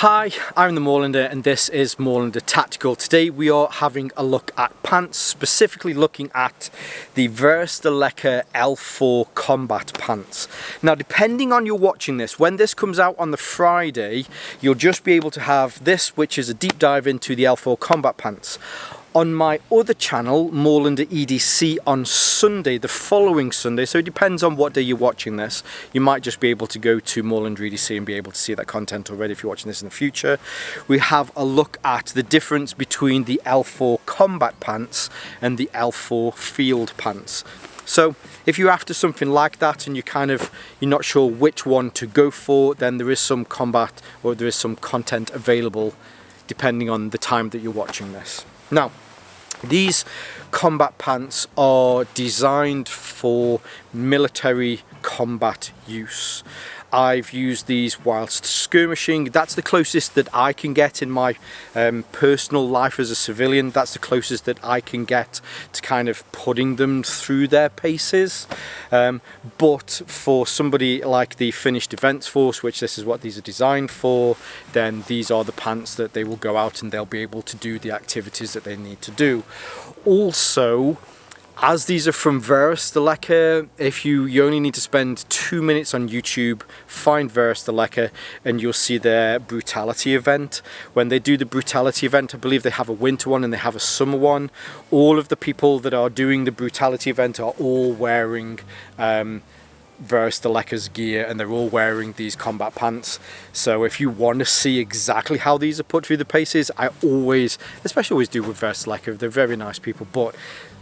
Hi, I'm the Moorlander and this is Moorlander Tactical. Today we are having a look at pants, specifically looking at the Varusteleka L4 combat pants. Now depending on you're watching this, when this comes out on the Friday, you'll just be able to have this, which is a deep dive into the L4 combat pants. On my other channel, Moorlander EDC, on Sunday, the following Sunday, so it depends on what day you're watching this. You might just be able to go to Moorlander EDC and be able to see that content already if you're watching this in the future. We have a look at the difference between the L4 combat pants and the L4 field pants. So if you're after something like that and you're not sure which one to go for, then there is some combat or there is some content available depending on the time that you're watching this. Now, these combat pants are designed for military combat use. I've used these whilst skirmishing. That's the closest that I can get in my personal life as a civilian. That's the closest that I can get to kind of putting them through their paces. But for somebody like the Finnish Defence Force, which this is what these are designed for, then these are the pants that they will go out and they'll be able to do the activities that they need to do. Also, as these are from Varusteleka, if you only need to spend 2 minutes on YouTube, find Varusteleka and you'll see their brutality event. When they do the brutality event, I believe they have a winter one and they have a summer one. All of the people that are doing the brutality event are all wearing Varusteleka's gear and they're all wearing these combat pants. So if you want to see exactly how these are put through the paces, I always do with Varusteleka. They're very nice people, but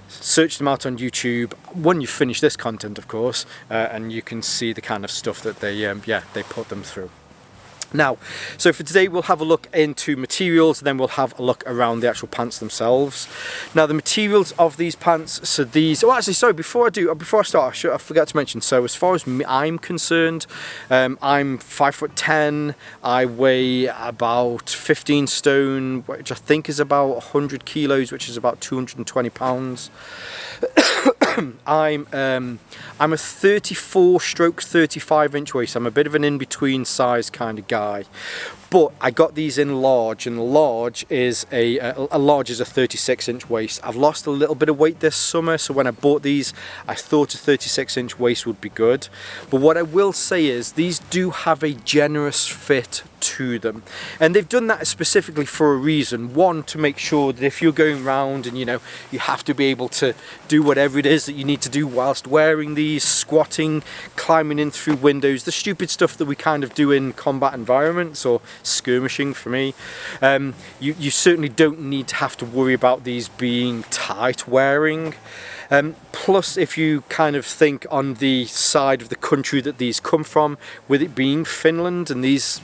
search them out on YouTube when you finish this content, of course, and you can see the kind of stuff that they put them through. Now, so for today we'll have a look into materials, then we'll have a look around the actual pants themselves. Now the materials of these pants, so these, oh actually sorry, before I start, I forgot to mention, so as far as I'm concerned, I'm 5'10", I weigh about 15 stone, which I think is about 100 kilos, which is about 220 pounds. I'm a 34/35 inch waist. I'm a bit of an in-between size kind of guy, but I got these in large, and large is a 36 inch waist. I've lost a little bit of weight this summer, so when I bought these, I thought a 36 inch waist would be good. But what I will say is these do have a generous fit to them, and they've done that specifically for a reason. One, to make sure that if you're going around and you have to be able to do whatever it is that you need to do whilst wearing these, squatting, climbing in through windows, the stupid stuff that we kind of do in combat environments or skirmishing for me, you certainly don't need to have to worry about these being tight wearing. Plus, if you kind of think on the side of the country that these come from, with it being Finland, and these,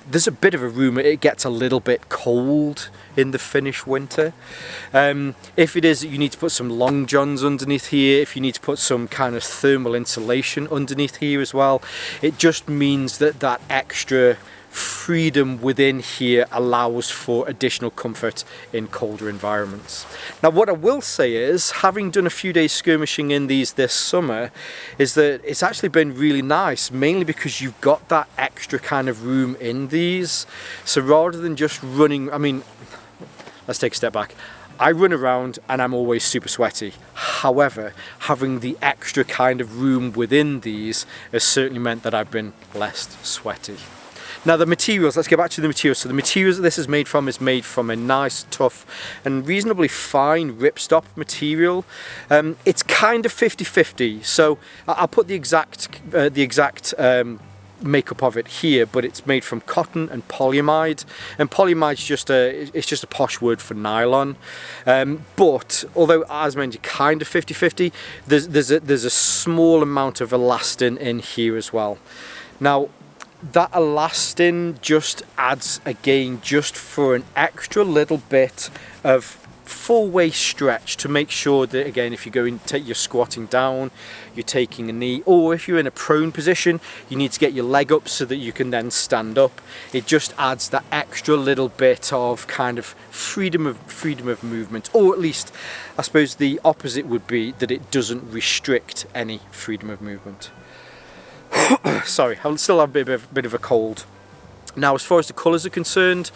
there's a bit of a rumour it gets a little bit cold in the Finnish winter. If it is that you need to put some long johns underneath here, if you need to put some kind of thermal insulation underneath here as well, it just means that that extra freedom within here allows for additional comfort in colder environments. Now what I will say is, having done a few days skirmishing in these this summer, is that it's actually been really nice, mainly because you've got that extra kind of room in these. So rather than just running, let's take a step back. I run around and I'm always super sweaty. However, having the extra kind of room within these has certainly meant that I've been less sweaty. Now the materials, let's get back to the materials. So the materials that this is made from a nice, tough and reasonably fine ripstop material. It's kind of 50-50, so I'll put the exact makeup of it here, but it's made from cotton and polyamide, and polyamide's just a posh word for nylon. But although, as mentioned, kind of 50-50, there's a small amount of elastin in here as well. Now that elastin just adds, again, just for an extra little bit of full waist stretch to make sure that, again, if you're squatting down, you're taking a knee, or if you're in a prone position, you need to get your leg up so that you can then stand up. It just adds that extra little bit of kind of freedom of movement, or at least, I suppose the opposite would be that it doesn't restrict any freedom of movement. Sorry, I still have a bit of a cold. Now, as far as the colours are concerned,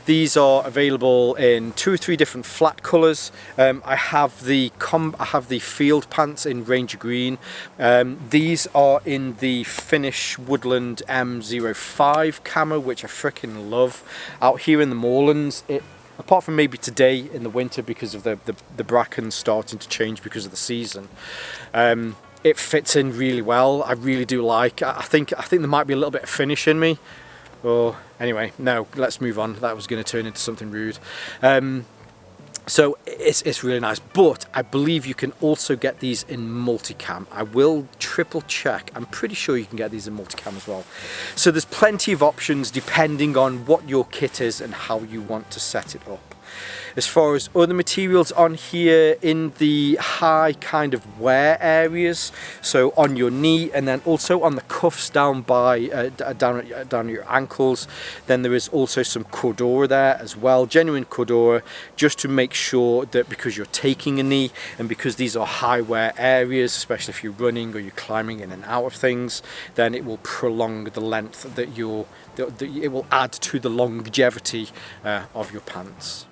these are available in 2 or 3 different flat colours. I have the field pants in Ranger Green. These are in the Finnish Woodland M05 camo, which I freaking love. Out here in the moorlands, apart from maybe today in the winter because of the bracken starting to change because of the season, it fits in really well. I really do like. I think there might be a little bit of Finnish in me. Oh, anyway, no, let's move on. That was going to turn into something rude. So it's really nice, but I believe you can also get these in multicam. I will triple check. I'm pretty sure you can get these in multicam as well. So there's plenty of options depending on what your kit is and how you want to set it up. As far as other materials on here, in the high kind of wear areas, so on your knee and then also on the cuffs down by down at your ankles, then there is also some cordura there as well, genuine cordura, just to make sure that because you're taking a knee and because these are high wear areas, especially if you're running or you're climbing in and out of things, then it will prolong the length that it will add to the longevity of your pants.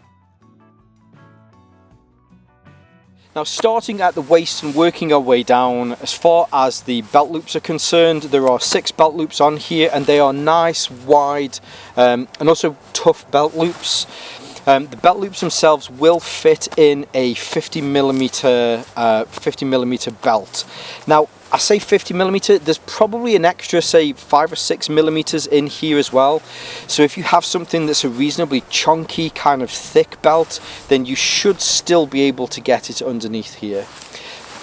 Now, starting at the waist and working our way down, as far as the belt loops are concerned, there are 6 belt loops on here, and they are nice, wide, and also tough belt loops. The belt loops themselves will fit in a 50mm belt. Now, I say 50mm, there's probably an extra, say 5 or 6mm in here as well. So if you have something that's a reasonably chunky, kind of thick belt, then you should still be able to get it underneath here.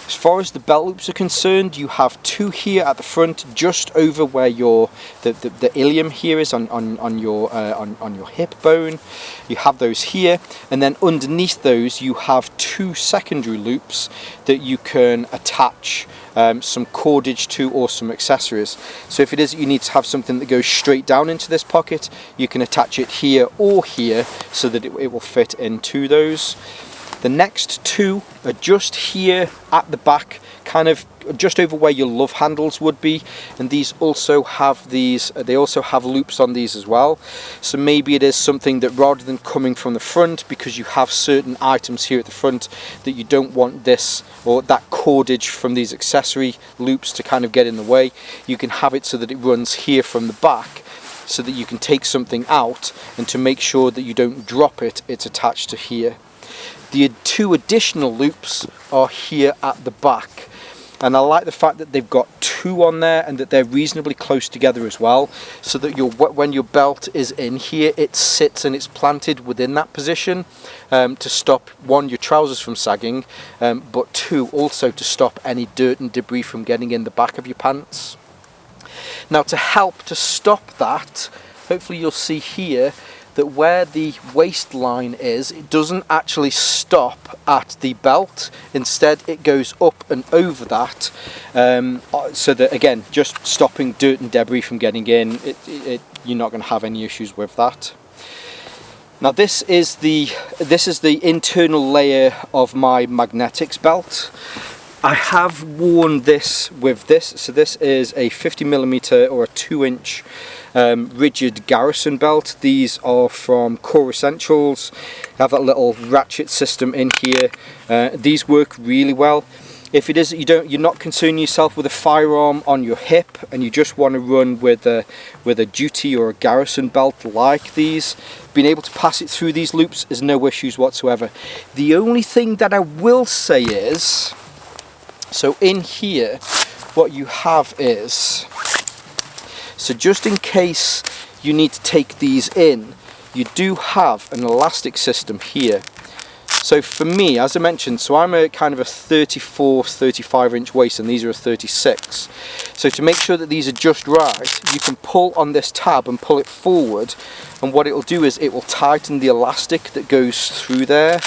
As far as the belt loops are concerned, you have 2 here at the front, just over where the ilium here is on your hip bone. You have those here, and then underneath those you have 2 secondary loops that you can attach some cordage to or some accessories. So if it is that you need to have something that goes straight down into this pocket, you can attach it here or here so that it will fit into those. The next 2 are just here at the back, kind of just over where your love handles would be, and these also have they also have loops on these as well. So maybe it is something that rather than coming from the front, because you have certain items here at the front that you don't want this or that cordage from these accessory loops to kind of get in the way, you can have it so that it runs here from the back, so that you can take something out, and to make sure that you don't drop it, it's attached to here. The 2 additional loops are here at the back, and I like the fact that they've got 2 on there and that they're reasonably close together as well, so that when your belt is in here, it sits and it's planted within that position to stop, 1, your trousers from sagging, but 2, also to stop any dirt and debris from getting in the back of your pants. Now, to help to stop that, hopefully you'll see here that where the waistline is, it doesn't actually stop at the belt. Instead, it goes up and over that, so that, again, just stopping dirt and debris from getting in. You're not going to have any issues with that. Now, this is the internal layer of my magnetics belt. I have worn this with this, so this is a 50mm or a 2-inch rigid garrison belt. These are from Core Essentials. They have that little ratchet system in here. These work really well. If it is that you're not concerning yourself with a firearm on your hip and you just want to run with a duty or a garrison belt like these, being able to pass it through these loops is no issues whatsoever. The only thing that I will say is, so in here what you have is, so just in case you need to take these in, you do have an elastic system here. So for me, as I mentioned, so I'm a kind of a 35 inch waist and these are a 36. So to make sure that these are just right, you can pull on this tab and pull it forward, and what it will do is it will tighten the elastic that goes through there.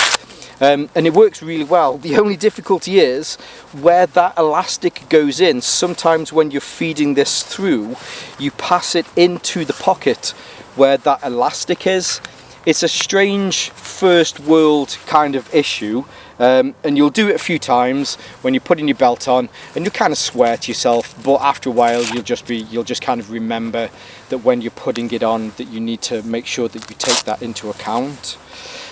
And it works really well. The only difficulty is where that elastic goes in. Sometimes when you're feeding this through, you pass it into the pocket where that elastic is, it's a strange first world kind of issue, and you'll do it a few times when you're putting your belt on, and you kind of swear to yourself, but after a while you'll just kind of remember that when you're putting it on that you need to make sure that you take that into account.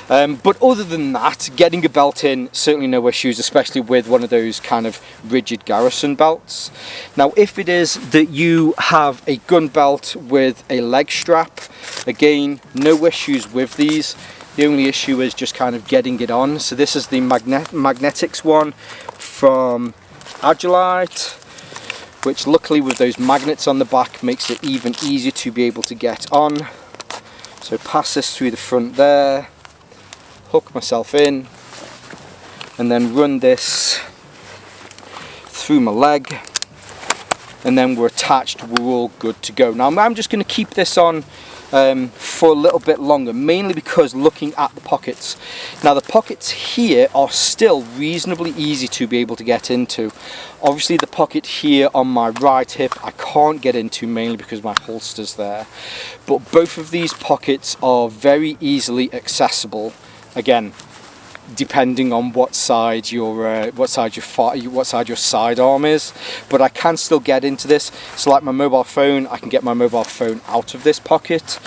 But other than that, getting a belt in, certainly no issues, especially with one of those kind of rigid garrison belts. Now if it is that you have a gun belt with a leg strap, again, no issues with these. The only issue is just kind of getting it on. So this is the magnetics one from Agilite, which luckily with those magnets on the back makes it even easier to be able to get on. So pass this through the front there, hook myself in, and then run this through my leg, and then we're attached, we're all good to go. Now I'm just going to keep this on for a little bit longer, mainly because looking at the pockets. Now the pockets here are still reasonably easy to be able to get into. Obviously the pocket here on my right hip I can't get into, mainly because my holster's there, but both of these pockets are very easily accessible, again depending on what side your sidearm is, but I can still get into this. So like my mobile phone, I can get my mobile phone out of this pocket.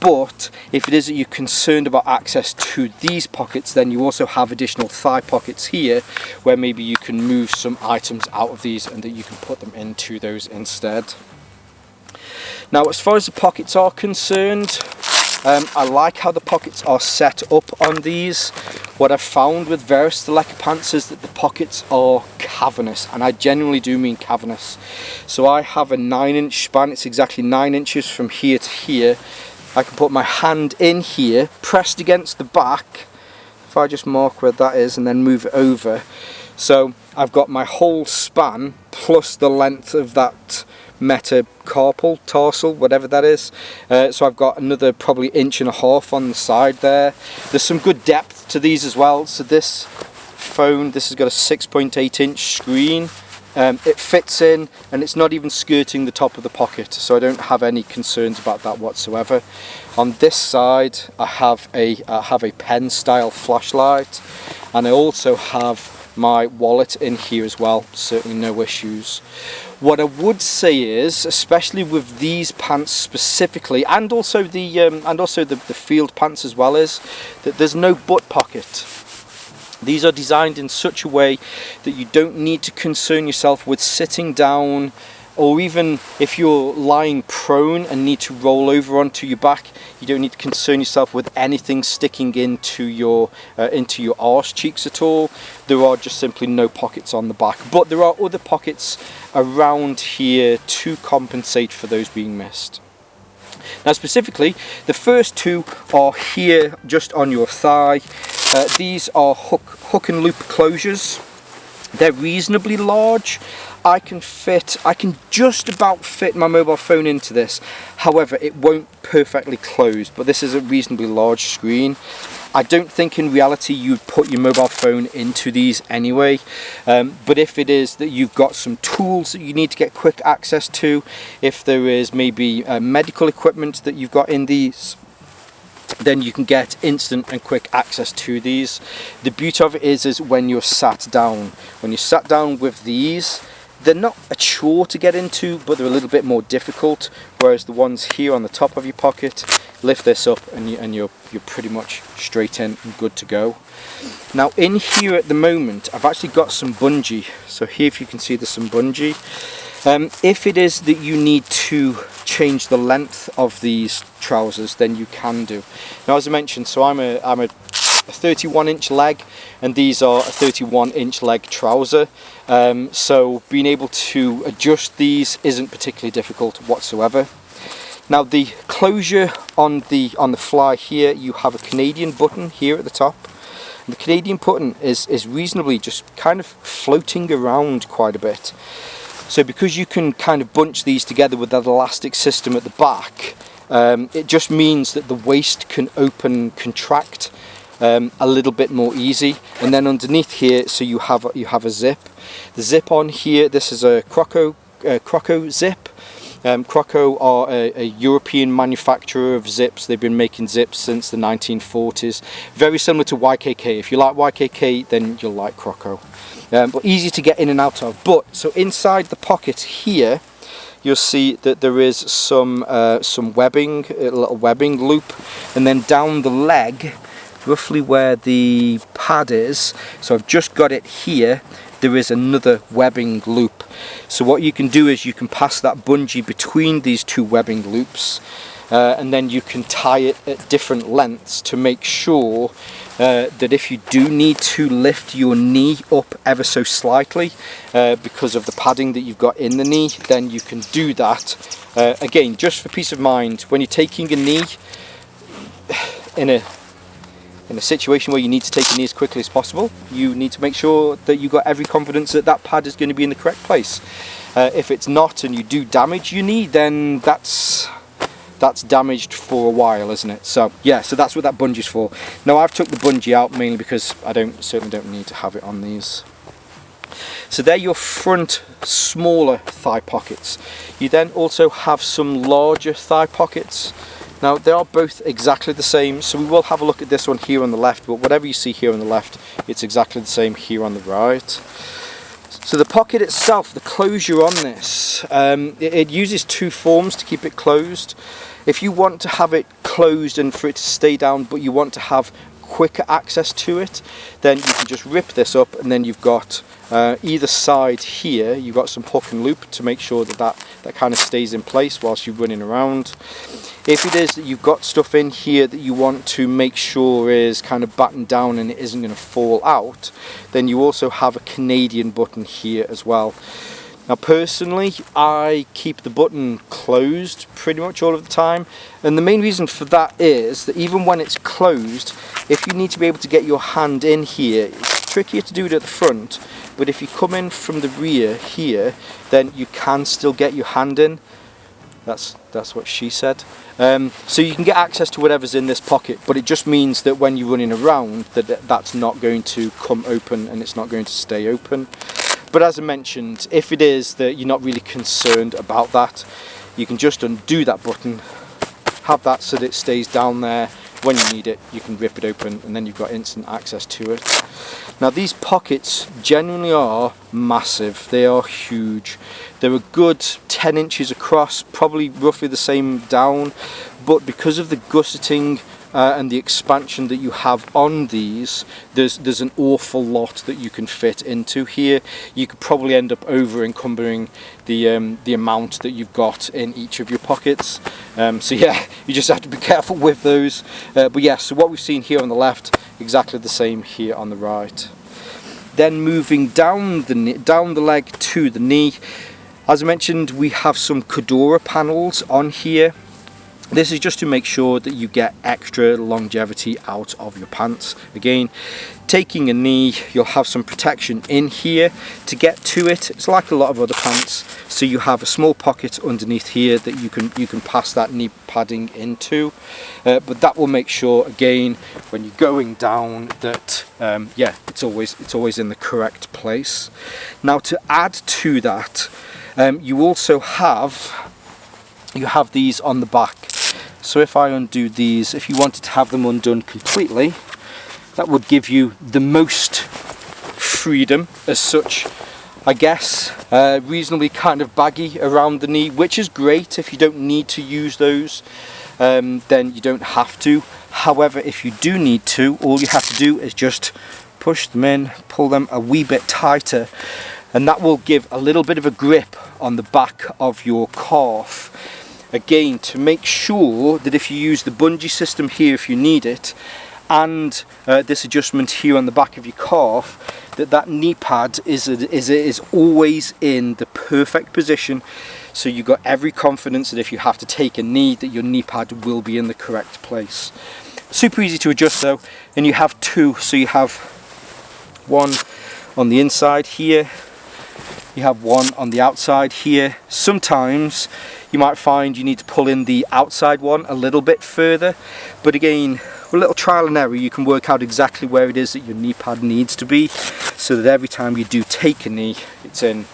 But if it is that you're concerned about access to these pockets, then you also have additional thigh pockets here where maybe you can move some items out of these and that you can put them into those instead. Now as far as the pockets are concerned, I like how the pockets are set up on these. What I've found with Varusteleka pants is that the pockets are cavernous, and I genuinely do mean cavernous. So I have a 9-inch span, it's exactly 9 inches from here to here. I can put my hand in here, pressed against the back, if I just mark where that is and then move it over. So I've got my whole span plus the length of that metacarpal, tarsal, whatever that is. So I've got another probably 1.5 inches on the side there. There's some good depth to these as well. So this phone, this has got a 6.8 inch screen. It fits in and it's not even skirting the top of the pocket, so I don't have any concerns about that whatsoever. On this side I have a pen style flashlight, and I also have my wallet in here as well, certainly no issues. What I would say is, especially with these pants specifically, and also the field pants as well, is that there's no butt pocket. These are designed in such a way that you don't need to concern yourself with sitting down, or even if you're lying prone and need to roll over onto your back, you don't need to concern yourself with anything sticking into your arse cheeks at all. There are just simply no pockets on the back, but there are other pockets around here to compensate for those being missed. Now specifically, the first two are here just on your thigh. These are hook and loop closures. They're reasonably large. I can just about fit my mobile phone into this. However, it won't perfectly close, but this is a reasonably large screen. I don't think in reality you'd put your mobile phone into these anyway, but if it is that you've got some tools that you need to get quick access to, if there is maybe medical equipment that you've got in these, then you can get instant and quick access to these. The beauty of it is when you're sat down. When you're sat down with these, they're not a chore to get into, but they're a little bit more difficult, whereas the ones here on the top of your pocket, lift this up and you're pretty much straight in and good to go. Now in here at the moment, I've actually got some bungee. So here, if you can see, there's some bungee. If it is that you need to change the length of these trousers, then you can do. Now as I mentioned, so I'm a 31-inch leg, and these are a 31-inch leg trouser. So being able to adjust these isn't particularly difficult whatsoever. Now the closure on the fly here, you have a Canadian button here at the top. And the Canadian button is reasonably just kind of floating around quite a bit. So because you can kind of bunch these together with that elastic system at the back, it just means that the waist can open, contract a little bit more easy. And then underneath here, so you have a zip. The zip on here, this is a croco zip. Croco are a European manufacturer of zips. They've been making zips since the 1940s. Very similar to YKK. If you like YKK, then you'll like Croco. But easy to get in and out of. But so inside the pocket here, you'll see that there is some webbing, a little webbing loop, and then down the leg, roughly where the pad is, so I've just got it here, there is another webbing loop. So what you can do is you can pass that bungee between these two webbing loops, and then you can tie it at different lengths to make sure that if you do need to lift your knee up ever so slightly because of the padding that you've got in the knee, then you can do that. Again, just for peace of mind, when you're taking a knee in a situation where you need to take a knee as quickly as possible, you need to make sure that you've got every confidence that that pad is going to be in the correct place. If it's not and you do damage your knee, then that's damaged for a while, isn't it? So yeah, so that's what that bungee's for. Now I've took the bungee out mainly because I certainly don't need to have it on these. So they're your front smaller thigh pockets. You then also have some larger thigh pockets. Now they are both exactly the same, so we will have a look at this one here on the left, but whatever you see here on the left, it's exactly the same here on the right. So the pocket itself, the closure on this, it uses two forms to keep it closed. If you want to have it closed and for it to stay down, but you want to have quicker access to it, then you can just rip this up, and then you've got either side here, you've got some hook and loop to make sure that kind of stays in place whilst you're running around. If it is that you've got stuff in here that you want to make sure is kind of battened down and it isn't going to fall out, then you also have a Canadian button here as well. Now personally, I keep the button closed pretty much all of the time, and the main reason for that is that even when it's closed, if you need to be able to get your hand in here, it's trickier to do it at the front, but if you come in from the rear here, then you can still get your hand in. That's what she said. So you can get access to whatever's in this pocket, but it just means that when you're running around, that's not going to come open and it's not going to stay open. But as I mentioned, if it is that you're not really concerned about that, you can just undo that button, have that so that it stays down there. When you need it, you can rip it open and then you've got instant access to it. Now these pockets genuinely are massive, they are huge. They're a good 10 inches across, probably roughly the same down, but because of the gusseting and the expansion that you have on these, there's an awful lot that you can fit into here. You could probably end up over encumbering the amount that you've got in each of your pockets. So yeah, you just have to be careful with those. But yeah, so what we've seen here on the left, exactly the same here on the right. Then moving down the leg to the knee, as I mentioned, we have some Cordura panels on here. This is just to make sure that you get extra longevity out of your pants. Again, taking a knee, you'll have some protection in here to get to it. It's like a lot of other pants, so you have a small pocket underneath here that you can pass that knee padding into. But that will make sure, again, when you're going down, that yeah, it's always in the correct place. Now to add to that, you also have these on the back. So if I undo these, if you wanted to have them undone completely, that would give you the most freedom as such, I guess. Reasonably kind of baggy around the knee, which is great. If you don't need to use those, then you don't have to. However, if you do need to, all you have to do is just push them in, pull them a wee bit tighter, and that will give a little bit of a grip on the back of your calf. Again, to make sure that if you use the bungee system here if you need it, and this adjustment here on the back of your calf, that knee pad is always in the perfect position, so you've got every confidence that if you have to take a knee, that your knee pad will be in the correct place. Super easy to adjust though, and you have two, so you have one on the inside here, you have one on the outside here. Sometimes you might find you need to pull in the outside one a little bit further, but again, with a little trial and error, you can work out exactly where it is that your knee pad needs to be, so that every time you do take a knee, it's in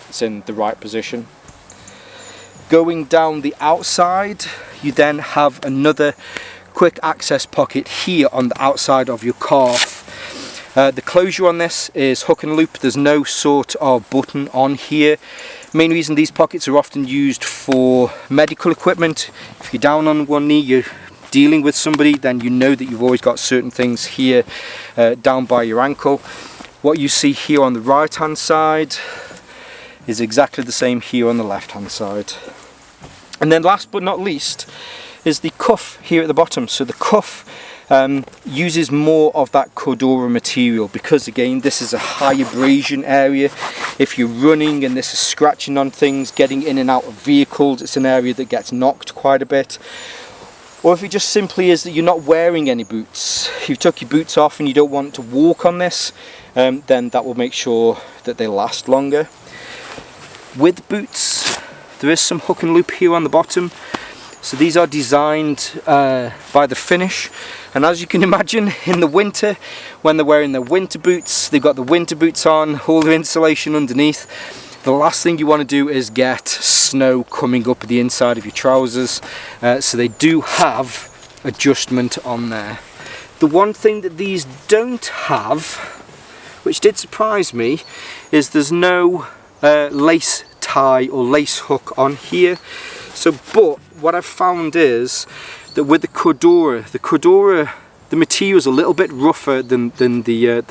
the right position. Going down the outside, you then have another quick access pocket here on the outside of your calf. The closure on this is hook and loop. There's no sort of button on here. Main reason these pockets are often used for medical equipment. If you're down on one knee, you're dealing with somebody, then you know that you've always got certain things here down by your ankle. What you see here on the right hand side is exactly the same here on the left hand side. And then last but not least is the cuff here at the bottom. So the cuff uses more of that Cordura material because, again, this is a high abrasion area. If you're running and this is scratching on things, getting in and out of vehicles, it's an area that gets knocked quite a bit. Or if it just simply is that you're not wearing any boots, you've took your boots off and you don't want to walk on this, then that will make sure that they last longer. With boots, there is some hook and loop here on the bottom. So these are designed by the Finnish, and as you can imagine, in the winter, when they're wearing their winter boots, they've got the winter boots on, all the insulation underneath. The last thing you want to do is get snow coming up the inside of your trousers, so they do have adjustment on there. The one thing that these don't have, which did surprise me, is there's no lace tie or lace hook on here. So, but what I've found is that with the Cordura, the material is a little bit rougher than the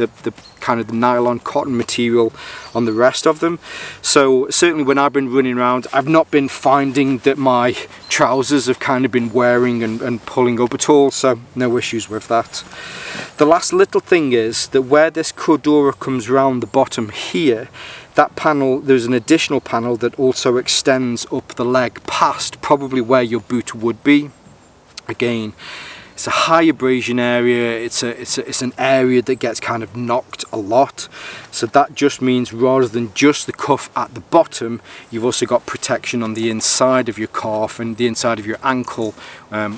kind of the nylon cotton material on the rest of them. So certainly when I've been running around, I've not been finding that my trousers have kind of been wearing and pulling up at all, so no issues with that. The last little thing is that where this Cordura comes round the bottom here, that panel, there's an additional panel that also extends up the leg past probably where your boot would be. Again, it's a high abrasion area, it's an area that gets kind of knocked a lot. So that just means rather than just the cuff at the bottom, you've also got protection on the inside of your calf and the inside of your ankle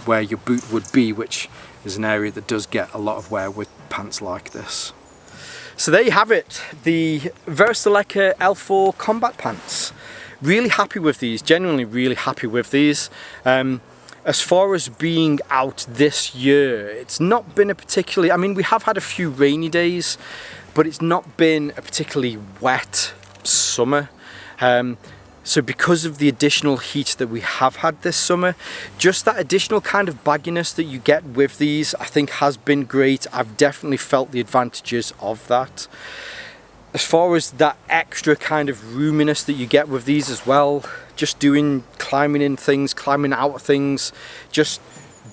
where your boot would be, which is an area that does get a lot of wear with pants like this. So there you have it, the Varusteleka L4 combat pants. Really happy with these, genuinely really happy with these. As far as being out this year, it's not been a particularly, I mean, we have had a few rainy days, but it's not been a particularly wet summer. So because of the additional heat that we have had this summer, just that additional kind of bagginess that you get with these, I think has been great. I've definitely felt the advantages of that. As far as that extra kind of roominess that you get with these as well, just climbing in things, climbing out of things, just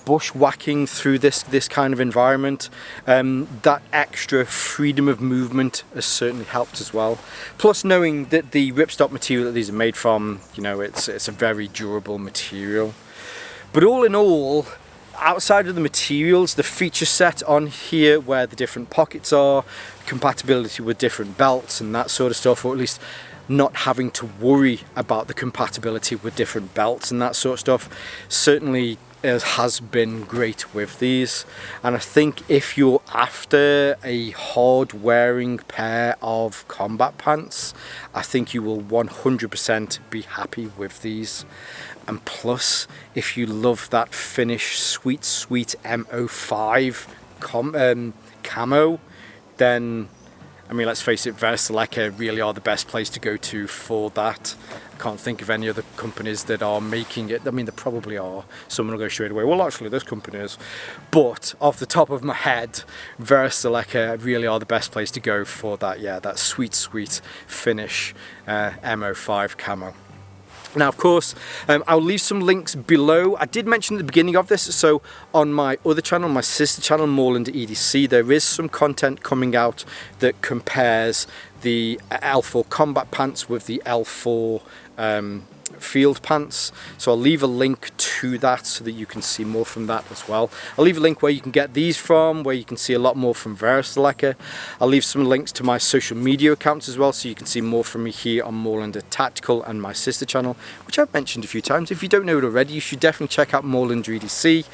bushwhacking through this kind of environment, that extra freedom of movement has certainly helped as well. Plus knowing that the ripstop material that these are made from, you know, it's a very durable material. But all in all, outside of the materials, the feature set on here where the different pockets are, compatibility with different belts and that sort of stuff, or at least not having to worry about the compatibility with different belts and that sort of stuff, certainly has been great with these. And I think if you're after a hard wearing pair of combat pants, I think you will 100% be happy with these. And plus, if you love that Finnish sweet MO5 camo, then I mean, let's face it, Varusteleka really are the best place to go to for that. I can't think of any other companies that are making it. I mean, there probably are. Someone will go straight away, well, actually, this company is. But off the top of my head, Varusteleka really are the best place to go for that, yeah, that sweet Finnish MO5 camo. Now, of course, I'll leave some links below. I did mention at the beginning of this, so on my other channel, my sister channel, Moorlander EDC, there is some content coming out that compares the L4 combat pants with the L4 field pants. So I'll leave a link to that so that you can see more from that as well. I'll leave a link where you can get these from, where you can see a lot more from Varusteleka. I'll leave some links to my social media accounts as well, so you can see more from me here on Moorlander Tactical and my sister channel, which I've mentioned a few times. If you don't know it already, you should definitely check out Moorlander EDC.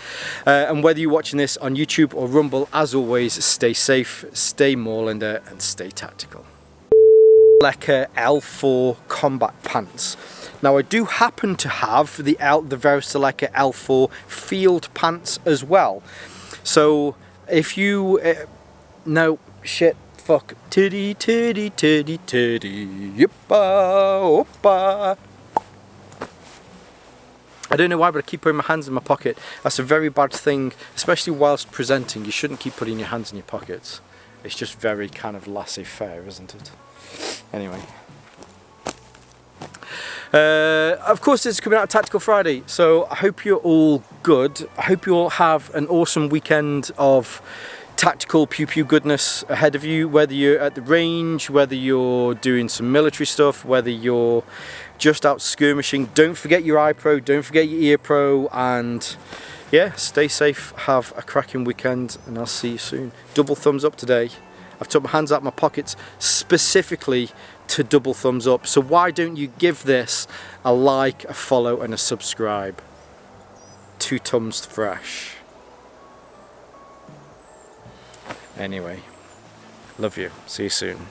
And whether you're watching this on YouTube or Rumble, as always, stay safe, stay Moorlander, and stay tactical. Varusteleka L4 combat pants. Now I do happen to have the Varusteleka L4 field pants as well. So if you no shit fuck titty yippa oppa. I don't know why, but I keep putting my hands in my pocket. That's a very bad thing, especially whilst presenting. You shouldn't keep putting your hands in your pockets. It's just very kind of laissez-faire, isn't it? Anyway. Of course, this is coming out Tactical Friday, so I hope you're all good. I hope you all have an awesome weekend of tactical pew pew goodness ahead of you, whether you're at the range, whether you're doing some military stuff, whether you're just out skirmishing. Don't forget your eye pro, don't forget your ear pro, and yeah, stay safe, have a cracking weekend, and I'll see you soon. Double thumbs up today. I've took my hands out of my pockets specifically to double thumbs up, so why don't you give this a like, a follow and a subscribe. 2 thumbs fresh. Anyway, love you, see you soon.